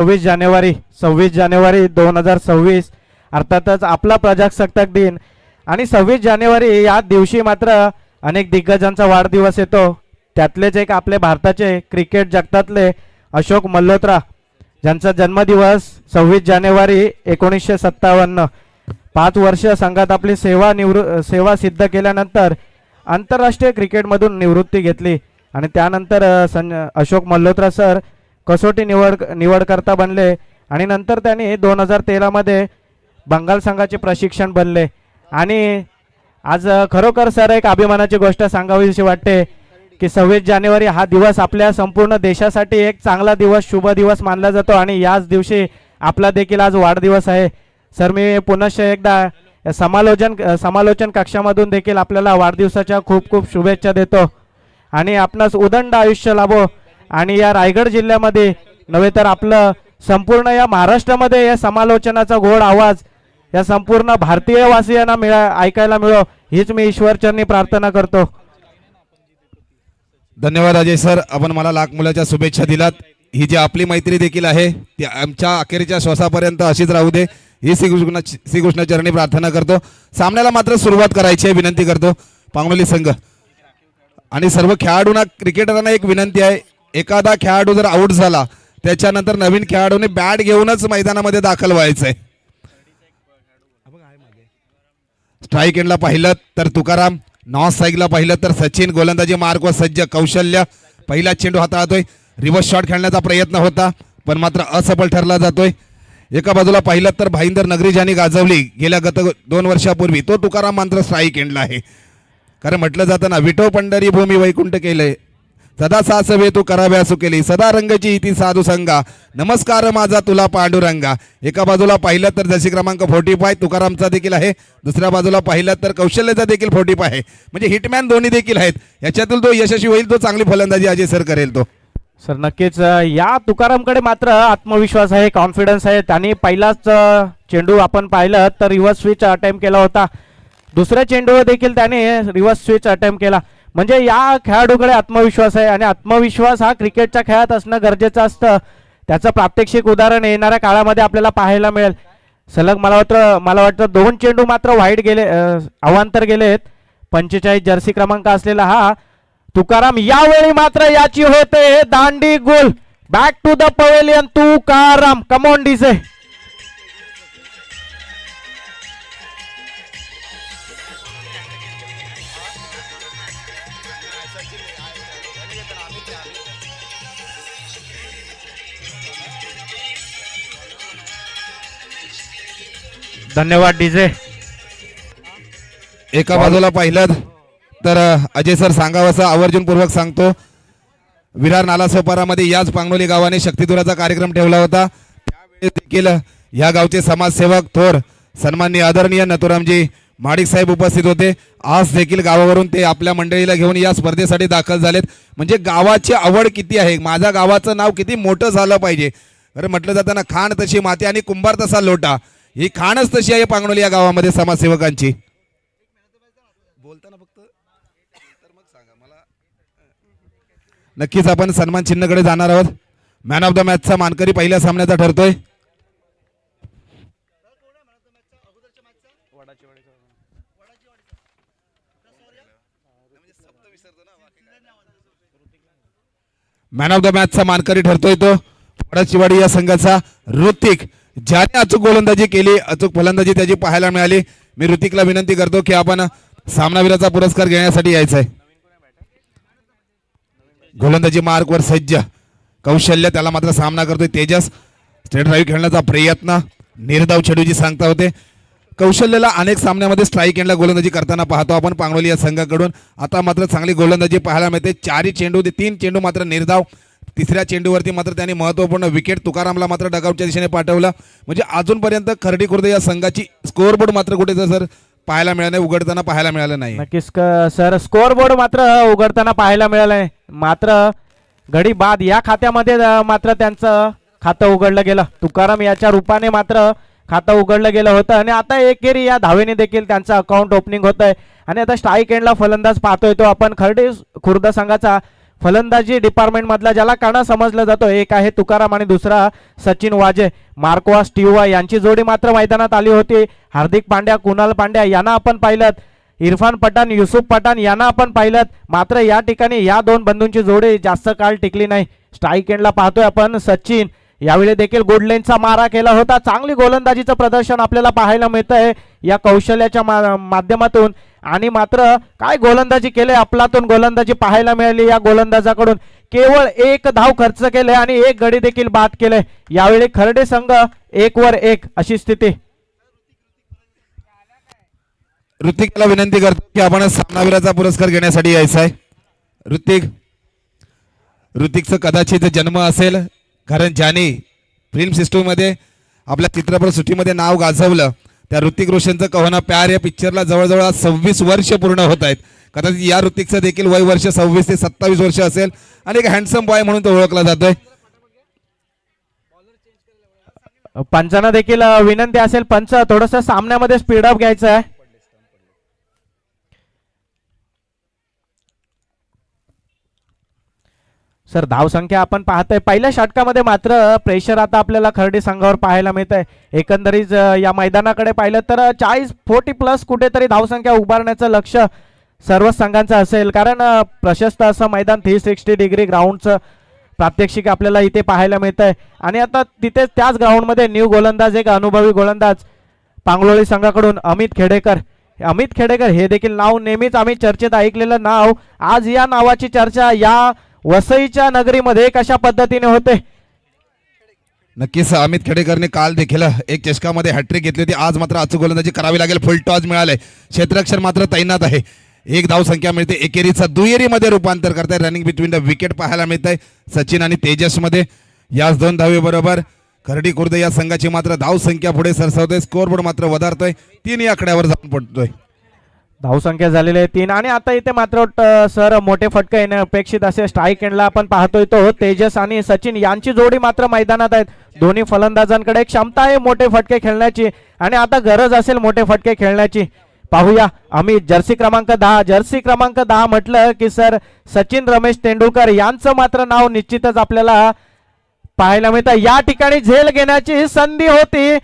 26 जानेवारी 2026 अर्थातच आपला प्रजासत्ताक दिन आणि 26 जानेवारी या दिवशी मात्र अनेक दिग्गजांचा वाढदिवस येतो। त्यातलेच एक आपले भारताचे क्रिकेट जगतातले अशोक मल्होत्रा ज्यांचा जन्मदिवस 26 जानेवारी 1957। 5 वर्ष संघात आपली सेवा सिद्ध केल्यानंतर आंतरराष्ट्रीय क्रिकेटमधून निवृत्ती घेतली आणि त्यानंतर अशोक मल्होत्रा सर कसोटी निवडकर्ता बनले आणि नंतर त्यांनी 2013 मध्ये बंगाल संघाचे प्रशिक्षक बनले। आणि आज खरोखर सर एक अभिमानाची गोष्ट सांगावीशी वाटते की 26 जानेवारी हा दिवस आपल्या संपूर्ण देशासाठी एक चांगला दिवस शुभ दिवस मानला जातो आणि याच दिवशी आपला देखील आज वाढदिवस आहे। सर मी पुनश्च एकदा समालोचन कक्षामधून देखील आपल्याला वाढदिवसाच्या खूप खूप शुभेच्छा देतो आणि आपणास उदंड आयुष्य लाभो आणि या रायगड जिल्ह्यामध्ये नव्हे तर आपलं संपूर्ण या महाराष्ट्रामध्ये या समालोचनाचा गोड आवाज या संपूर्ण भारतीय वासियांना ऐकायला मिळो हीच मी ईश्वरचरणी प्रार्थना करतो। धन्यवाद अजय सर, आपण मला लाख मुलाच्या शुभेच्छा दिलात। ही जी आपली मैत्री देखील आहे ती आमच्या अखेरच्या श्वासापर्यंत अशीच राहू दे ही श्रीकृष्ण चरणी प्रार्थना करतो। सामन्याला मात्र सुरुवात करायची आहे विनंती करतो पांगलोली संघ आणि सर्व खेळाडूंना क्रिकेटरांना एक विनंती आहे, एखादा खेळाडू जर आउट झाला त्याच्यानंतर नवीन खेळाडूने बॅट घेऊनच मैदानामध्ये दाखल व्हायचं आहे। स्ट्राईक एंडला पाहिलं तर तुकाराम, नॉन स्ट्राईकला पाहिलं तर सचिन, गोलंदाजी मार्कवर सज्ज कौशल्य, पहिला चेंडू हाताळतोय, रिव्हर्स शॉट खेळण्याचा प्रयत्न होता पण मात्र असफल ठरला जातोय। एका बाजूला पाहिलं तर भाईंदर नगरी ज्यांनी गाजवली गेल्या गत 2 वर्षापूर्वी तो तुकाराम मात्र स्ट्राईक एंडला आहे। कारण म्हटलं जातं ना, विठो पंढरी भूमी वैकुंठ केले, सदा सासवे तू कराव्या सुकेली, सदा रंगची इति साधू संगा, नमस्कार माझा तुला पांडुरंगा। एका बाजूला पाहिलं तर जशी क्रमांक 45 तुकारामचा देखील आहे, दुसऱ्या बाजूला पाहिलं तर कौशल्याचा देखील 45 आहे, म्हणजे हिटमॅन दोन्ही देखील आहेत। याच्यातील तो यशस्वी होईल, तो चांगली फलंदाजी अजय सर करेल। तो सर नक्कीच या तुकारामकडे मात्र आत्मविश्वास आहे, कॉन्फिडन्स आहे। त्यांनी पहिलाच चेंडू आपण पाहिलं तर रिव्हर्स स्विच अटेम्प्ट केला होता, दुसऱ्या चेंडूवर देखील त्याने रिव्हर्स स्विच अटेम्प्ट केला, म्हणजे या खेळाडूकडे आत्मविश्वास आहे आणि आत्मविश्वास हा क्रिकेटच्या खेळात असणं गरजेचं असतं। त्याचं प्रात्यक्षिक उदाहरण येणाऱ्या काळामध्ये आपल्याला पाहायला मिळेल। सलग मला वाटतं 2 चेंडू मात्र वाईड गेले, अवांतर गेलेत। 45 जर्सी क्रमांक असलेला हा तुकाराम यावेळी मात्र याची होते दांडी गोल। Back to the pavilion Tukaram, come on DJ. धन्यवाद डीजे। एका बाजूला पाहिलं तर अजय सर सांगावं आवर्जूनपूर्वक सांगतो, विरार नालासोपारामध्ये याच पांगलोली गावाने शक्तिधुराचा कार्यक्रम ठेवला होता। त्यावेळेस देखील या गावचे समाजसेवक थोर सन्माननीय आदरणीय नथुरामजी माडिक साहेब उपस्थित होते। आज देखील गावावरून ते आपल्या मंडळीला घेऊन या स्पर्धेसाठी दाखल झालेत, म्हणजे गावाची आवड किती आहे, माझ्या गावाचं नाव किती मोठं झालं पाहिजे। अरे म्हटलं जातं ना, खाण तशी माती आणि कुंभार तसा लोटा, ही खाणच तशी आहे पांगलोली या गावामध्ये समाजसेवकांची। बोलताना फक्त तर मग सांगा मला, नक्कीच आपण सन्मान चिन्हकडे जाणार आहोत। मॅन ऑफ द मॅचचा मानकरी पहिल्या सामन्याचा ठरतोय। मॅन ऑफ द मॅचचा मानकरी ठरतोय तो वडाचीवाडी या संघाचा ऋतिक, ज्याने अचूक गोलंदाजी केली, अचूक फलंदाजी त्याची पाहायला मिळाली। मी ऋतिकला विनंती करतो की आपण सामनावीराचा पुरस्कार घेण्यासाठी यायचं आहे। गोलंदाजी मार्कवर सज्ज कौशल्य, त्याला मात्र सामना करतोय तेजस। स्ट्रेट ड्राईव्ह खेळण्याचा प्रयत्न, निर्धाव चेंडूची सांगता होते। कौशल्याला अनेक सामन्यामध्ये स्ट्राईक एंडला गोलंदाजी करताना पाहतो आपण पांगलोली या संघाकडून। आता मात्र चांगली गोलंदाजी पाहायला मिळते। 4 चेंडू 3 चेंडू मात्र निर्धाव, तिसऱ्या चेंडूवरती मात्र त्यांनी महत्त्वपूर्ण विकेट तुकारामला मात्र डगआउटच्या दिशेने पाठवलं, म्हणजे अजूनपर्यंत खर्डी खुर्द या संघाची स्कोअरबोर्ड मात्र कुठे सर पाहायला मिळालं नाही, उघडताना पाहायला मिळालं नाही। नक्कीच सर स्कोअरबोर्ड मात्र उघडताना पाहायला मिळालं नाही, मात्र घडी बाद या खात्यामध्ये मात्र त्यांचं खातं उघडलं गेलं। तुकाराम याच्या रूपाने मात्र खातं उघडलं गेलं होतं आणि आता एकेरी या धावेने देखील त्यांचं अकाउंट ओपनिंग होत आहे आणि आता स्ट्राईक एंडला फलंदाज पाहतोय तो आपण खर्डी खुर्द संघाचा फलंदाजी डिपार्टमेंट मधला ज्याला काना समजला जातो, एक आहे तुकाराम आणि दुसरा सचिन वाजे. मार्कवा स्टीवा यांची जोडी मात्र मैदानात आली होती. हार्दिक पांड्या, कुणाल पांड्या यांना आपण पाहिलं, इरफान पठाण, युसुफ पठाण यांना आपण पाहिलं. मात्र या ठिकाणी या दोन बंधूंची जोडी जास्त काळ टिकली नाही. स्ट्राईक एंडला पाहतोय आपण सचिन, यावेळी देखील गोल्डलेनचा मारा केला होता. चांगली गोलंदाजीचं प्रदर्शन आपल्याला पाहायला मिळतंय या कौशल्याच्या माध्यमातून. आणि मात्र काय गोलंदाजी केले, आपलातून गोलंदाजी पाहायला मिळाली या गोलंदाजाकडून. केवळ 1 धाव खर्च केले आणि 1 गडी देखील बाद केले. यावेळी खर्डे संघ 1 वर 1 अशी स्थिती. ऋतिकला विनंती करतो की आपण सामनावीराचा पुरस्कार घेण्यासाठी यायचं आहे. ऋतिकचं कदाचित जन्म असेल, कारण ज्याने फिल्म सिस्टममध्ये आपल्या चित्रपट सुट्टीमध्ये नाव गाजवलं त्या ऋतिक रोशनचं कहोना प्यार या पिक्चरला जवळजवळ 26 वर्ष पूर्ण होत आहेत. कदाचित या ऋतिकचं देखील वय वर्ष 26 ते 27 वर्ष असेल आणि एक हँडसम बॉय म्हणून तो ओळखला जातोय. पंचांना देखील विनंती असेल, पंच थोडस सामन्यामध्ये स्पीडअप घ्यायचं आहे. सर धावसंख्या आपण पाहतोय पहिल्या षटकामध्ये मात्र प्रेशर आता आपल्याला खर्डे संघावर पाहायला मिळत आहे. एकंदरीत या मैदानाकडे पाहिलं तर 40 प्लस कुठेतरी धावसंख्या उभारण्याचं लक्ष सर्व संघांचं असेल, कारण प्रशस्त असं मैदान 360 डिग्री ग्राउंडचं प्रात्यक्षिक आपल्याला इथे पाहायला मिळत आहे. आणि आता तिथे त्याच ग्राउंडमध्ये न्यू गोलंदाज, एक अनुभवी गोलंदाज पांगलोळी संघाकडून अमित खेडेकर हे देखील नाव नेहमीच आम्ही चर्चेत ऐकलेलं नाव. आज या नावाची चर्चा या वसईच्या नगरीमध्ये कशा पद्धतीने होते. नक्कीच अमित खेडेकरने काल देखील एक चषकामध्ये हॅट्रिक घेतली होती. आज मात्र अचूक गोलंदाजी करावी लागेल. फुल टॉस मिळाले, क्षेत्ररक्षण मात्र तैनात आहे. 1 धाव संख्या मिळते. एकेरीचा दुहेरीमध्ये रूपांतर करताय. रनिंग बिटवीन द विकेट पाहायला मिळत आहे सचिन आणि तेजस मध्ये. याच 2 धावे बरोबर खर्डी खुर्द या संघाची मात्र धाव संख्या पुढे सरसावते. स्कोअरबोर्ड मात्र वधारतोय. 3 या आकड्यावर जाऊन पडतोय. धावसंख्या झालेली आहे 3. आणि आता इथे मात्र सर मोठे फटके येणे अपेक्षित असे. स्ट्राईक एंडला आपण पाहतोय तो तेजस आणि सचिन यांची जोडी मात्र मैदानात आहेत. दोन्ही फलंदाजांकडे क्षमता आहे मोठे फटके खेळण्याची आणि आता गरज असेल मोठे फटके खेळण्याची. पाहूया अमित, जर्सी क्रमांक 10 म्हटलं की सर सचिन रमेश तेंडुलकर यांचं मात्र नाव निश्चितच आपल्याला पाहायला मिळतं. या ठिकाणी झेल घेण्याची संधी होती,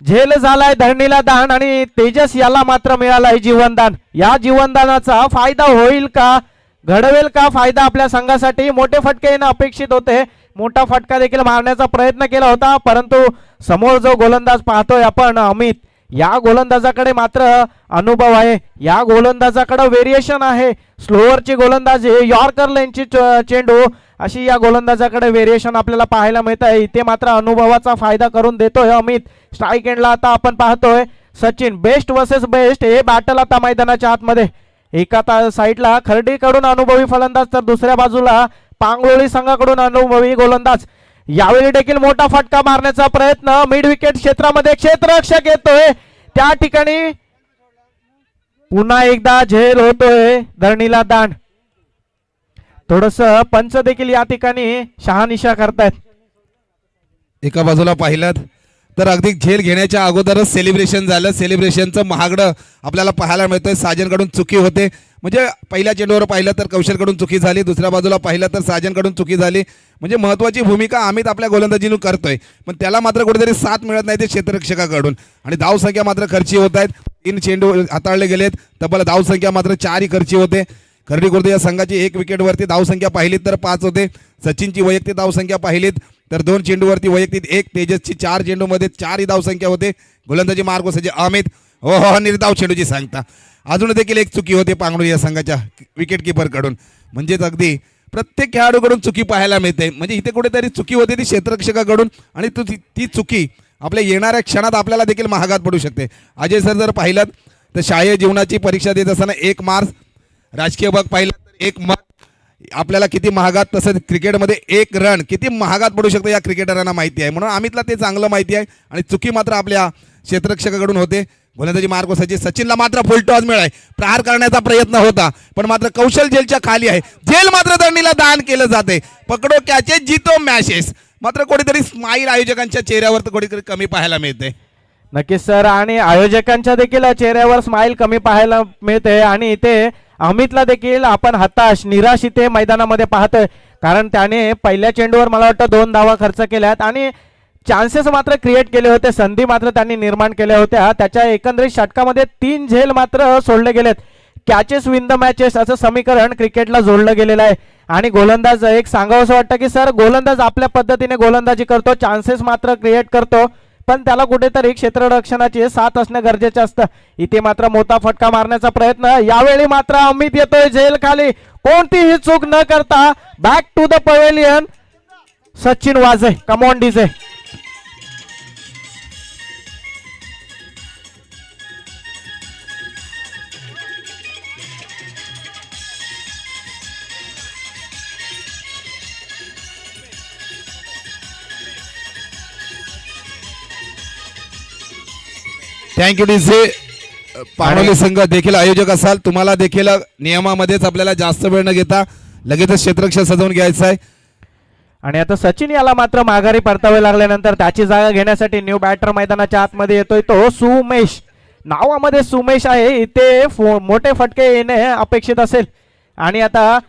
झेल झालाय धरणीला दान आणि तेजस याला मात्र मिळालाय जीवनदान. या जीवनदानाचा फायदा होईल का, घडवेल का फायदा आपल्या संघासाठी. मोठे फटके येणं अपेक्षित होते. मोठा फटका देखील मारण्याचा प्रयत्न केला होता, परंतु समोर जो गोलंदाज पाहतोय आपण अमित, या गोलंदाजाकडे मात्र अनुभव आहे. या गोलंदाजाकडे व्हेरिएशन आहे. स्लोअरची गोलंदाजी, यॉर्कर लेनची चेंडू अशी या गोलंदाजाकडे व्हेरिएशन आपल्याला पाहायला मिळत आहे. इथे मात्र अनुभवाचा फायदा करून देतोय अमित. स्ट्राईक एंडला आता आपण पाहतोय सचिन. बेस्ट वर्सेस बेस्ट हे बॅटल आता मैदानाच्या आतमध्ये. एका साईडला खर्डीकडून अनुभवी फलंदाज तर दुसऱ्या बाजूला पांगलोळी संघाकडून अनुभवी गोलंदाज. यावेळी देखील मोठा फटका मारण्याचा प्रयत्न मिड विकेट क्षेत्रामध्ये क्षेत्ररक्षक येतोय. त्या ठिकाणी पुन्हा एकदा झेल होतोय धरणीला दांड. थोडस पंच देखील या ठिकाणी शहानिशा करतायत. एका बाजूला पाहिलं तर अगदी झेल घेण्याच्या अगोदरच सेलिब्रेशन झालं. सेलिब्रेशनचं महागडं आपल्याला पाहायला मिळतंय. साजनकडून चुकी होते, म्हणजे पहिल्या चेंडूवर पाहिलं तर कौशलकडून चुकी झाली, दुसऱ्या बाजूला पाहिलं तर साजनकडून चुकी झाली. म्हणजे महत्त्वाची भूमिका अमित आपल्या गोलंदाजीनं करतोय, पण त्याला मात्र कुठेतरी साथ मिळत नाही ते क्षेत्ररक्षकाकडून. आणि धावसंख्या मात्र खर्ची होत आहेत. 3 चेंडू हाताळले गेलेत. तब्बल धावसंख्या मात्र 4 ही खर्ची होते. खर्डी खुर्द या संघाची 1 विकेटवरती धावसंख्या पाहिलीत तर 5 होते. सचिनची वैयक्तिक धावसंख्या पाहिलीत तर 2 चेंडूवरती वैयक्तिक 1, तेजसची 4 चेंडूमध्ये 4 ही धावसंख्या होते. गोलंदाजी मार्ग सज्ज अमित, हो निर्धाव चेंडूची सांगता. अजून देखील 1 चुकी होते पांगलोळी या संघाच्या विकेट किपरकडून. म्हणजेच अगदी प्रत्येक खेळाडूकडून चुकी पाहायला मिळते. म्हणजे इथे कुठेतरी चुकी होते ती क्षेत्ररक्षकाकडून आणि ती चुकी आपल्या येणाऱ्या क्षणात आपल्याला देखील महागात पडू शकते. अजय सर जर पाहिलं तर शालेय जीवनाची परीक्षा देत असताना 1 मार्क्स, राजकीय भाग पाहिला तर 1 मत आपल्याला किती महागात, तसंच क्रिकेटमध्ये 1 रन किती महागात पडू शकतो या क्रिकेटरांना माहिती आहे. म्हणून अमितला ते चांगलं माहिती आहे आणि चुकी मात्र आपल्या क्षेत्ररक्षकाकडून होते. गोलंदाजी मार्ग सचिनला मात्र फुल टॉस मिळाय. प्रहार करण्याचा प्रयत्न होता पण मात्र कौशल झेलच्या खाली आहे. झेल मात्र दंडीला दान केलं जाते. पकडो कॅचेस जितो मॅचेस. मात्र कुठेतरी स्माईल आयोजकांच्या चेहऱ्यावर तर कुठेतरी कमी पाहायला मिळते. नक्कीच सर, आणि आयोजकांच्या देखील चेहऱ्यावर स्माईल कमी पाहायला मिळते. आणि इथे अमितला देखील आपण हताश निराश इथे मैदानामध्ये पाहतोय, कारण त्याने पहिल्या चेंडूवर मला वाटतं 2 धावा खर्च केल्यात आणि चान्सेस मात्र क्रिएट केले होते, संधी मात्र त्यांनी निर्माण केल्या होत्या. त्याच्या एकंदरीत षटकामध्ये 3 झेल मात्र सोडले गेलेत. कॅचेस विन द मॅचेस असं समीकरण क्रिकेटला जोडलं गेलेलं आहे. आणि गोलंदाज एक सांगावं असं वाटतं की सर गोलंदाज आपल्या पद्धतीने गोलंदाजी करतो, चान्सेस मात्र क्रिएट करतो, पण त्याला कुठेतरी क्षेत्ररक्षणाची साथ असणं गरजेचं असतं. इथे मात्र मोठा फटका मारण्याचा प्रयत्न, यावेळी मात्र अमित येतोय झेल खाली, कोणतीही चूक न करता back to the pavilion. Sachin Waje, come on DJ. Thank you DJ. Panoli संघ देखील आयोजक असाल, तुम्हाला देखील नियमामध्येच आपल्याला जास्त वेळ न घेता लगेचच क्षेत्ररक्षण सजवून घ्यायचं आहे. आणि आता सचिन याला मात्र माघारी परतावे लागल्यानंतर त्याची जागा घेण्यासाठी न्यू बॅटर मैदानाच्या आतमध्ये येतोय तो सुमेश. नावामध्ये सुमेश आहे, इथे मोठे फटके येणे अपेक्षित असेल. आणि आता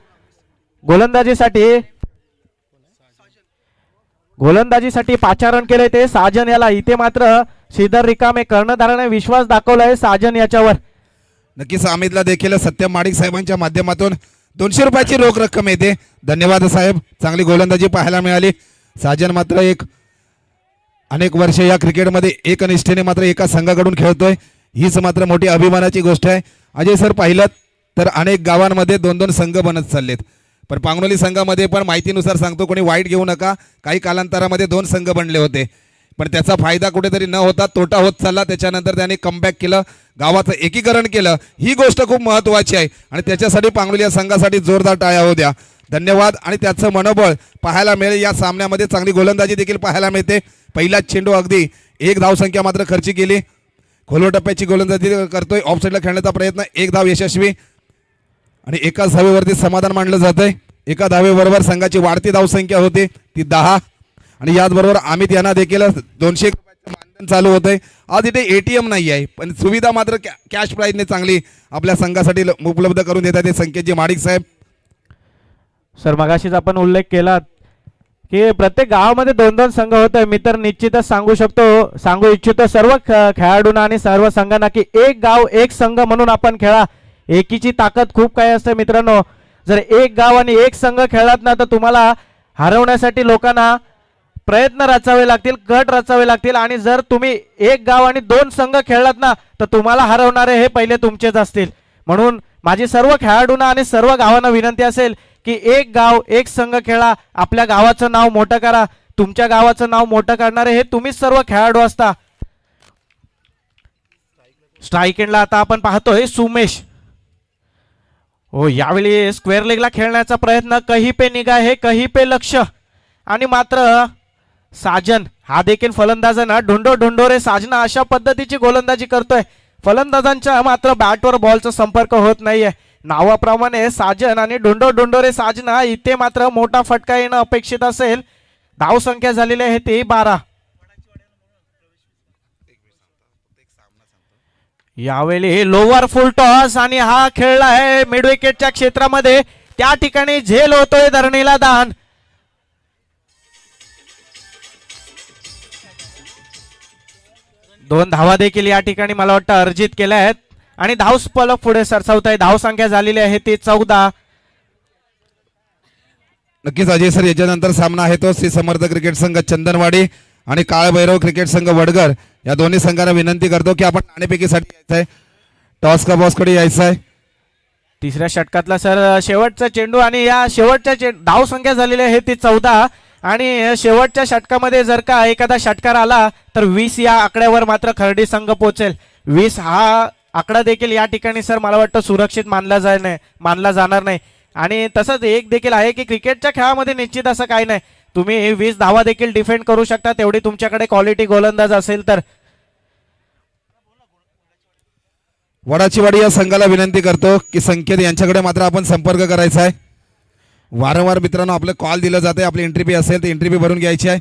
गोलंदाजीसाठी पाचारण केले ते साजन याला. इथे मात्र श्रीधर रिकामे कर्णधाराने विश्वास दाखवलाय साजन याच्यावर. नक्कीच अमितला देखील सत्यम माडिक साहेबांच्या माध्यमातून 200 रुपयाची रोख रक्कम येते. धन्यवाद साहेब, चांगली गोलंदाजी पाहायला मिळाली. साजन मात्र अनेक वर्ष या क्रिकेटमध्ये एकनिष्ठेने मात्र एका संघाकडून खेळतोय, हीच मात्र मोठी अभिमानाची गोष्ट आहे. अजय सर पाहिलं तर अनेक गावांमध्ये 2-2 संघ बनत चाललेत, पण पांगणोली संघामध्ये पण माहितीनुसार सांगतो, कोणी वाईट घेऊ नका, काही कालांतरामध्ये 2 संघ बनले होते, पण त्याचा फायदा कुठेतरी न होता तोटा होत चालला. त्याच्यानंतर त्याने कमबॅक केलं, गावाचं एकीकरण केलं, ही गोष्ट खूप महत्त्वाची आहे आणि त्याच्यासाठी पांगणोली या संघासाठी जोरदार टाळ्या होऊ द्या. धन्यवाद. आणि त्याचं मनोबळ पाहायला मिळेल. या सामन्यामध्ये चांगली गोलंदाजी देखील पाहायला मिळते. पहिलाच चेंडू अगदी 1 धावसंख्या मात्र खर्ची केली, खोलवर टप्प्याची गोलंदाजी करतोय, ऑफ साईडला खेळण्याचा प्रयत्न, 1 धाव यशस्वी आणि एकाच धावेवरती समाधान मानलं जातंय. एका धावेबरोबर संघाची वाढती धावसंख्या होती ती 10 आणि याचबरोबर अमित यांना देखील 200 रुपयाचं मानधन चालू होतंय. आज इथे ATM नाही आहे, पण सुविधा मात्र कॅश प्राईजने चांगली आपल्या संघासाठी उपलब्ध करून देतात ते संकेतजी माडिक साहेब. सर मगाशीच आपण उल्लेख केला की प्रत्येक गावामध्ये 2-2 संघ होते. मी तर निश्चितच सांगू इच्छितो सर्व खेळाडूंना आणि सर्व संघांना की एक गाव एक संघ म्हणून आपण खेळा. एकीची ताकद खूप काही असते मित्रांनो. जर एक गाव आणि एक संघ खेळलात ना तर तुम्हाला हरवण्यासाठी लोकांना प्रयत्न रचावे लागतील, गट रचावे लागतील. आणि जर तुम्ही एक गाव आणि 2 संघ खेळलात ना तर तुम्हाला हरवणारे हे पहिले तुमचेच असतील. म्हणून माझी सर्व खेळाडूंना आणि सर्व गावांना विनंती असेल की एक गाव एक संघ खेळा, आपल्या गावाचं नाव मोठं करा. तुमच्या गावाचं नाव मोठं करणारे हे तुम्हीच सर्व खेळाडू असता. स्ट्राईक एंडला आता आपण पाहतोय सुमेश. हो, यावेळी स्क्वेअर लेगला खेळण्याचा प्रयत्न, कहीं पे निगाह है कहीं पे लक्ष. आणि मात्र साजन हा देखील फलंदाज ना ढोंडो रे साजना अशा पद्धतीची गोलंदाजी करतोय. फलंदाजांच्या मात्र बॅटवर बॉलचा संपर्क होत नाहीये. नावाप्रमाणे साजन आणि ढोंडो रे साजना, इथे मात्र मोठा फटका येणं अपेक्षित असेल. धावसंख्या झालेली आहे ती 12. यावेळी लोअर फुल टॉस आणि हा खेळला आहे मिड विकेटच्या क्षेत्रामध्ये, त्या ठिकाणी झेल होतोय धरणीला दान. दोन धावा देखील या ठिकाणी मला वाटतं अर्जित केल्या आहेत आणि धावफलक पुढे सरसावत आहे. धावसंख्या झालेली आहे ती 14. नक्कीच अजय सर, याच्यानंतर सामना आहे तो श्री समर्थ क्रिकेट संघ चंदनवाडी आणि काळभैरव क्रिकेट संघ वडगर. या दोन्ही संघांना विनंती करतो की आपण नाणेफेकीसाठी यायचं आहे, टॉस का बॉसकडे यायचं आहे. तिसऱ्या षटकातला सर शेवटचा चेंडू आणि या शेवटच्या धावसंख्या झालेली आहे ती 14. आणि शेवटच्या षटकामध्ये जर का एखादा षटकार आला तर 20 या आकड्यावर मात्र खर्डी संघ पोहोचेल. 20 हा आकडा देखील या ठिकाणी सर मला वाटतं सुरक्षित मानला जाणार नाही. आणि तसंच एक देखील आहे की क्रिकेटच्या खेळामध्ये निश्चित असं काही नाही, तुम्ही 20 धावा देखील डिफेंड करू शकता तेवढी तुमच्याकडे क्वालिटी गोलंदाज असेल तर. वडाचीवाडी या संघाला विनंती करतो की संकेत यांच्याकडे मात्र आपण संपर्क करायचा आहे. वारंवार मित्रांनो आपलं कॉल दिलं जाते, आपली एंट्री फी असेल तर एंट्री फी भरून घ्यायची आहे.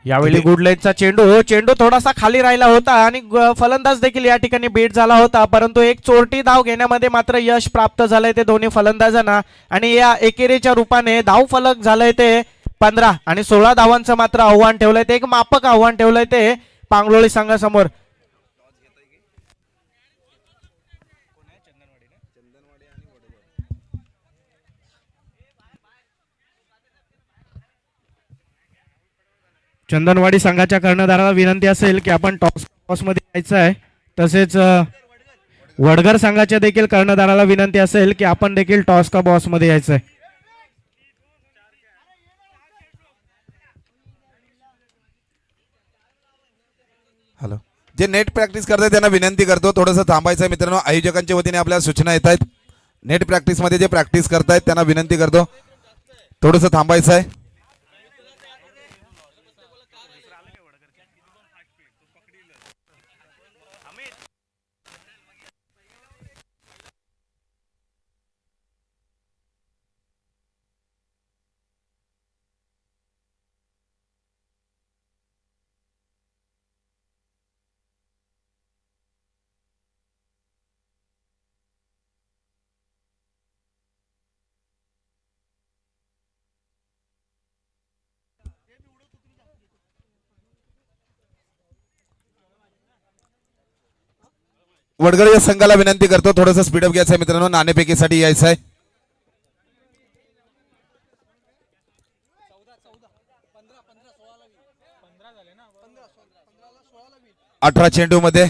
यावेळी गुडलेटचा चेंडू थोडासा खाली राहिला होता आणि फलंदाज देखील या ठिकाणी बीट झाला होता, परंतु एक चोरटी धाव घेण्यामध्ये मात्र यश प्राप्त झालंय ते दोन्ही फलंदाजांना आणि या एकेरीच्या रूपाने धाव फलक झालंय ते 15 आणि 16 धावांचं मात्र आव्हान ठेवलंय ते, एक मापक आव्हान ठेवलंय ते पांगलोळी संघासमोर. चंदनवाडी संघाच्या कर्णधाराला विनंती असेल की आपण टॉस मध्ये यायचं आहे. तसेच वडगर संघाच्या देखील कर्णधाराला विनंती असेल की आपण देखील टॉस का बॉस मध्ये यायचं आहे. हॅलो, जे नेट प्रॅक्टिस करतात त्यांना विनंती करतो थोडंसं थांबायचं आहे मित्रांनो. आयोजकांच्या वतीने आपल्याला सूचना येत आहेत. नेट प्रॅक्टिस मध्ये जे प्रॅक्टिस करतायत त्यांना विनंती करतो थोडंसं थांबायचं आहे. वडगर या संघाला विनंती करतो थोडंसं स्पीडअप घ्यायचं आहे मित्रांनो, नाणेफेकीसाठी यायचं आहे. 18 चेंडू मध्ये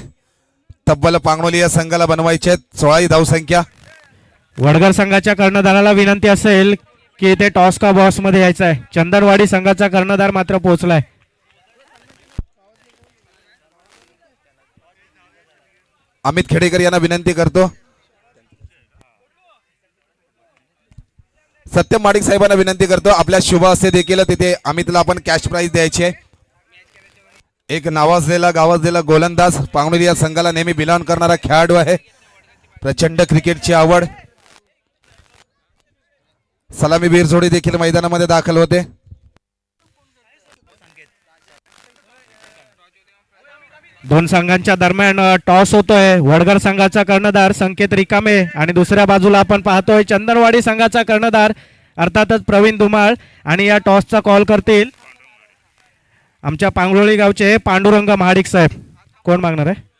तब्बल पांगणोली या संघाला बनवायचे आहेत 16 धावसंख्या. वडगर संघाच्या कर्णधाराला विनंती असेल की ते टॉस का बॉस मध्ये यायचं आहे. चंदनवाडी संघाचा कर्णधार मात्र पोहोचलाय. अमित खेडेकर यांना विनंती करतो. सत्यम माडिक साहेबांना विनंती करतो आपल्या शुभ हस्ते देखील तिथे अमितला आपण कॅश प्राइज द्यायची आहे. एक नावाजलेला गावाजलेला गोलंदाज, पांगणोली या संघाला नेहमी बिलॉंग करणारा खेळाडू आहे. प्रचंड क्रिकेटची आवड. सलामीवीर जोडी देखील मैदानामध्ये दाखल होते. दोन संघांच्या दरम्यान टॉस होतोय. वडगर संघाचा कर्णधार संकेत रिकामे आणि दुसऱ्या बाजूला आपण पाहतोय चंदनवाडी संघाचा कर्णधार अर्थातच प्रवीण धुमाळ आणि या टॉसचा कॉल करतील आमच्या पांगलोळी गावचे पांडुरंग महाडिक साहेब. कोण मागणार आहे?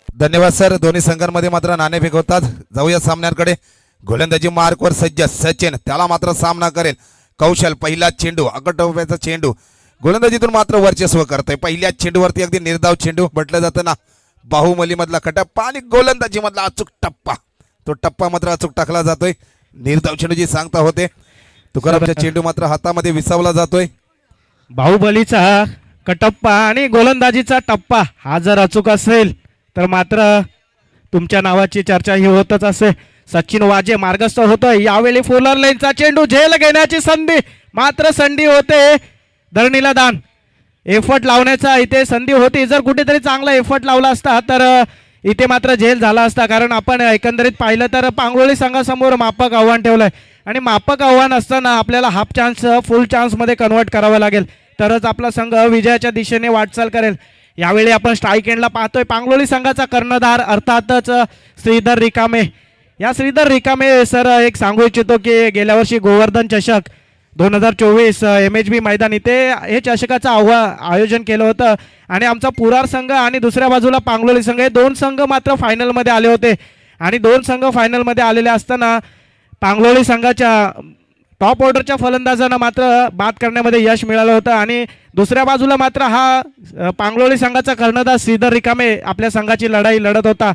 धन्यवाद सर. दोन्ही संघांमध्ये मात्र नाणेफेक होतात. जाऊया सामन्यांकडे. गोलंदाजी मार्कवर सज्ज सचिन, त्याला मात्र सामना करेल कौशल. पहिला चेंडू, अगटोप्याचा चेंडू, गोलंदाजीतून मात्र वर्चस्व करतोय. पहिल्या चेंडूवरती अगदी निर्धाव चेंडू म्हटलं जातं ना, बाहुबली मधला खटप्पा आणि गोलंदाजी मधला अचूक टप्पा. तो टप्पा मात्र अचूक टाकला जातोय. निर्धाव चेंडूची सांगता होते. तुकारामचा चेंडू मात्र हातामध्ये विसावला जातोय. बाहुबलीचा कटप्पा आणि गोलंदाजीचा टप्पा हा जर अचूक असेल तर मात्र तुमच्या नावाची चर्चा ही होतच असते. सचिन वाजे मार्गस्थ होतोय. यावेळी फुलर लेनचा चेंडू झेल घेण्याची संधी, मात्र संधी होते धरणीला दान. एफर्ट लावण्याचा इथे संधी होती. जर कुठेतरी चांगला एफर्ट लावला असता तर इथे मात्र झेल झाला असता. कारण आपण एकंदरीत पाहिलं तर पांगलोळी संघासमोर मापक आव्हान ठेवलंय आणि मापक आव्हान असताना आपल्याला हाफ चान्स फुल चान्समध्ये कन्वर्ट करावं लागेल, तरच आपला संघ विजयाच्या दिशेने वाटचाल करेल. यावेळी आपण स्ट्राईक एंडला पाहतोय पांगलोळी संघाचा कर्णधार अर्थातच श्रीधर रिकामे. या श्रीधर रिकामे सर एक सांगू इच्छितो की गेल्या वर्षी गोवर्धन चषक 2024 MHB मैदान इथे हे चषकाचं आयोजन केलं होतं आणि आमचा पुरार संघ आणि दुसऱ्या बाजूला पांगलोळी संघ हे दोन संघ मात्र फायनलमध्ये आले होते. आणि दोन संघ फायनलमध्ये आलेले असताना पांगलोळी संघाच्या टॉप ऑर्डरच्या फलंदाजांना मात्र बाद करण्यामध्ये यश मिळालं होतं आणि दुसऱ्या बाजूला मात्र हा पांगलोळी संघाचा कर्णधार श्रीधर रिकामे आपल्या संघाची लढाई लढत होता.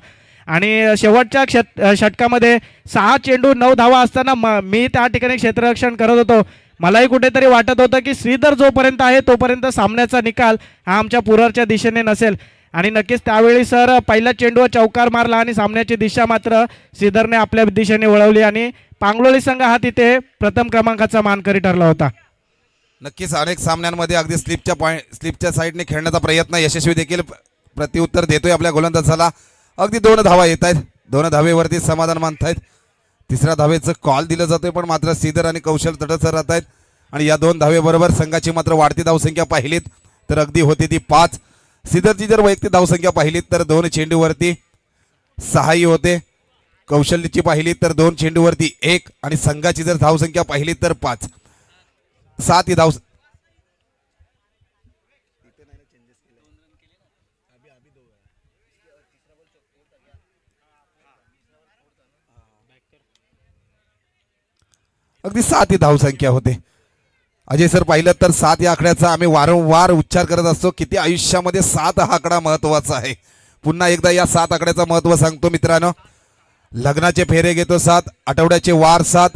आणि शेवटच्या षटकामध्ये 6 चेंडू 9 धावा असताना मी त्या ठिकाणी क्षेत्ररक्षण करत होतो. मलाही कुठेतरी वाटत होतं की श्रीधर जोपर्यंत आहे तोपर्यंत सामन्याचा निकाल हा आमच्या पुरारच्या दिशेने नसेल. आणि नक्कीच त्यावेळी सर पहिल्या चेंडूवर चौकार मारला आणि सामन्याची दिशा मात्र श्रीधरने आपल्या दिशेने वळवली आणि पांगलोळी संघ हा तिथे प्रथम क्रमांकाचा मानकरी ठरला होता. नक्कीच अनेक सामन्यांमध्ये अगदी स्लिपच्या साईडने खेळण्याचा प्रयत्न यशस्वी देखील प्रत्युत्तर देतोय आपल्या गोलंदाजाला. अगदी 2 धावा येत आहेत, 2 धावेवरती समाधान मानतायत. तिसऱ्या धावेचं कॉल दिलं जातोय पण मात्र श्रीधर आणि कौशल तटस्थ राहत आहेत. आणि या 2 धावेबरोबर संघाची मात्र वाढती धावसंख्या पाहिलीत तर अगदी होती ती 5. श्रीधरची जर वैयक्तिक धावसंख्या पाहिलीत तर 2 चेंडूवरती 6 होते. कौशल्यची पाहिली तर 2 चेंडूवरती 1 आणि संघाची जर धावसंख्या पाहिली तर 5. 7 ही धाव. अगदी 7 ही धावसंख्या होते. अजय सर पाहिलं तर 7 या आकड्याचा आम्ही वारंवार उच्चार करत असतो. किती आयुष्यामध्ये 7 हा आकडा महत्वाचा आहे. पुन्हा एकदा या 7 आकड्याचं महत्व सांगतो मित्रांनो. लग्नाचे फेरे घेतो 7, आठवड्याचे वार 7,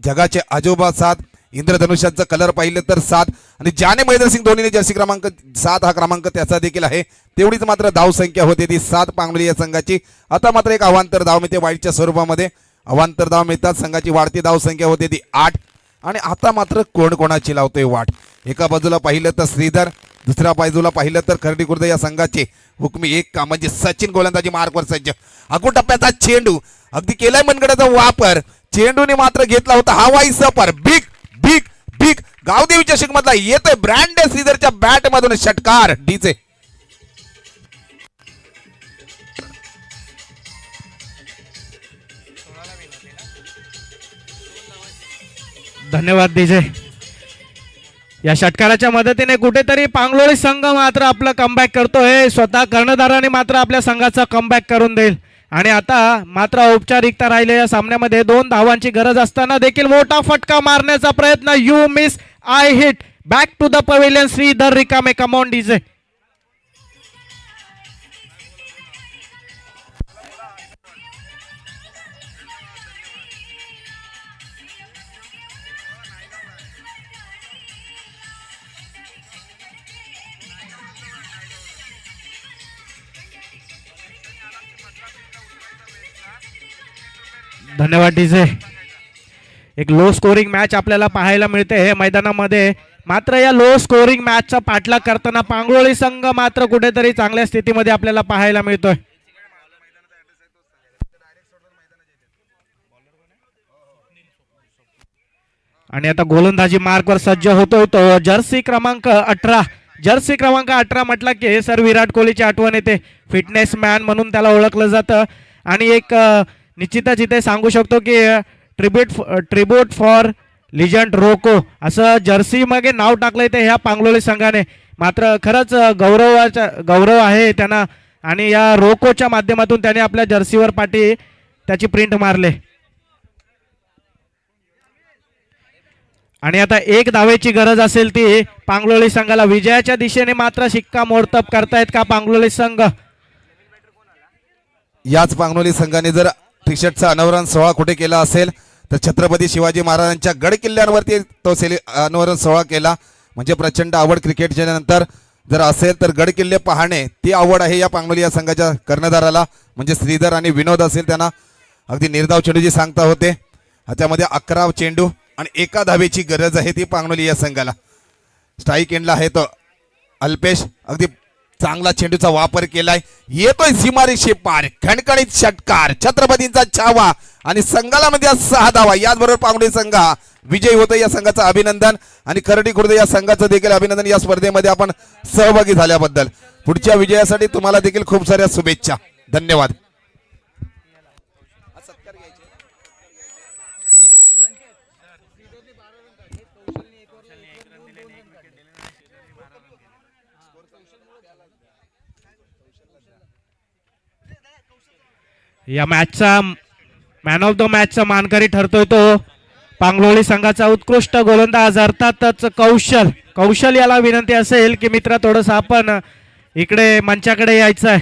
जगाचे आजोबा 7, इंद्रधनुष्याचं कलर पाहिलं तर 7 आणि ज्याने महेंद्रसिंग धोनीने जर्सी क्रमांक 7 हा क्रमांक त्याचा देखील आहे. तेवढीच मात्र धावसंख्या होती ती 7 पांगलोळी या संघाची. आता मात्र एक अवांतर धाव मिळते वाईटच्या स्वरूपामध्ये. अवांतर धाव मिळतात. संघाची वाढती धावसंख्या होती ती 8 आणि आता मात्र कोणाची लावतोय वाट. एका बाजूला पाहिलं तर श्रीधर, दुसऱ्या बाजूला पाहिलं तर खर्डी खुर्द या संघाचे हुकमी एक का म्हणजे सचिन गोलंदाजी मार्कवर सज्ज. अगो टप्प्याचा चेंडू अगदी केलाय मनगडाचा वापर. चेंडूने मात्र घेतला होता हवाई सफर. बिग बिग बिग गावदेवी चषक मधला येतोय ब्रँड श्रीधरच्या बॅट मधून षटकार. डीजे धन्यवाद डीजे. या षटकाराच्या मदतीने कुठेतरी पांगलोळी संघ मात्र आपलं कमबॅक करतोय. स्वतः कर्णधाराने मात्र आपल्या संघाचा कमबॅक करून देईल. आणि आता मात्र औपचारिकता राहिलेल्या या सामन्यामध्ये 2 धावांची गरज असताना देखील मोठा फटका मारण्याचा प्रयत्न. You miss I hit back to the pavilion Shridhar Rikame. Come on DJ. धन्यवाद डीजे. एक लो स्कोरिंग मॅच आपल्याला पाहायला मिळते हे मैदानामध्ये. मात्र या लो स्कोरिंग मॅचचा पाठलाग करताना पांगलोळी संघ मात्र कुठेतरी चांगल्या स्थितीमध्ये आपल्याला पाहायला मिळतोय. आणि आता गोलंदाजी मार्कवर सज्ज होतोय तो जर्सी क्रमांक 18. जर्सी क्रमांक 18 म्हटलं की सर विराट कोहलीची आठवण येते. फिटनेस मॅन म्हणून त्याला ओळखलं जातं. आणि एक निश्चितच इथे सांगू शकतो की ट्रिब्यूट फॉर लिजंड रोको असं जर्सी मागे नाव टाकलंय ते ह्या पांगलोळी संघाने. मात्र खरंच गौरव आहे त्यांना. आणि या रोकोच्या माध्यमातून त्याने आपल्या जर्सीवर पाठी त्याची प्रिंट मारले. आणि आता 1 धावेची गरज असेल ती पांगलोळी संघाला. विजयाच्या दिशेने मात्र शिक्कामोर्तब करतायत का पांगलोळी संघ. याच पांगलोळी संघाने जर टी शर्टचा अनावरण सोहळा कुठे केला असेल तर छत्रपती शिवाजी महाराजांच्या गड किल्ल्यांवरती तो अनावरण सोहळा केला. म्हणजे प्रचंड आवड क्रिकेटच्या नंतर जर असेल तर गड किल्ले पाहणे ती आवड आहे या पांगलोळी या संघाच्या कर्णधाराला. म्हणजे श्रीधर आणि विनोद असेल त्यांना. अगदी निर्धाव चेंडूची सांगता होते. ह्याच्यामध्ये 11 चेंडू आणि एका धावेची गरज आहे ती पांगणोली या संघाला. स्ट्राईक एंडला आहे तो अल्पेश. अगदी चांगला चेंडूचा वापर केलाय. येतोय सीमारेषे पार खणखणीत षटकार छत्रपतींचा छावा आणि संघाला मध्ये 6 धावा. याचबरोबर पांगणोली संघ विजयी होतो. या संघाचं अभिनंदन आणि खर्डी खुर्द या संघाचं देखील अभिनंदन. या स्पर्धेमध्ये आपण सहभागी झाल्याबद्दल पुढच्या विजयासाठी तुम्हाला देखील खूप साऱ्या शुभेच्छा. धन्यवाद. या मॅचचा मॅन ऑफ द मॅचचा मानकरी ठरतोय तो पांगलोळी संघाचा उत्कृष्ट गोलंदाज अर्थातच कौशल याला विनंती असेल की मित्र थोडस आपण इकडे मंचाकडे यायचं आहे.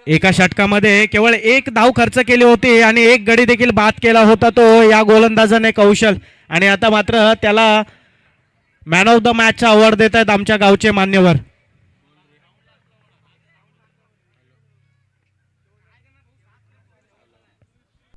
एका षटकामध्ये केवळ 1 धाव खर्च केली होती आणि 1 गडी देखील बाद केला होता तो या गोलंदाजाने कौशल. आणि आता मात्र त्याला मॅन ऑफ द मॅचचा अवॉर्ड देत आहेत आमच्या गावचे मान्यवर.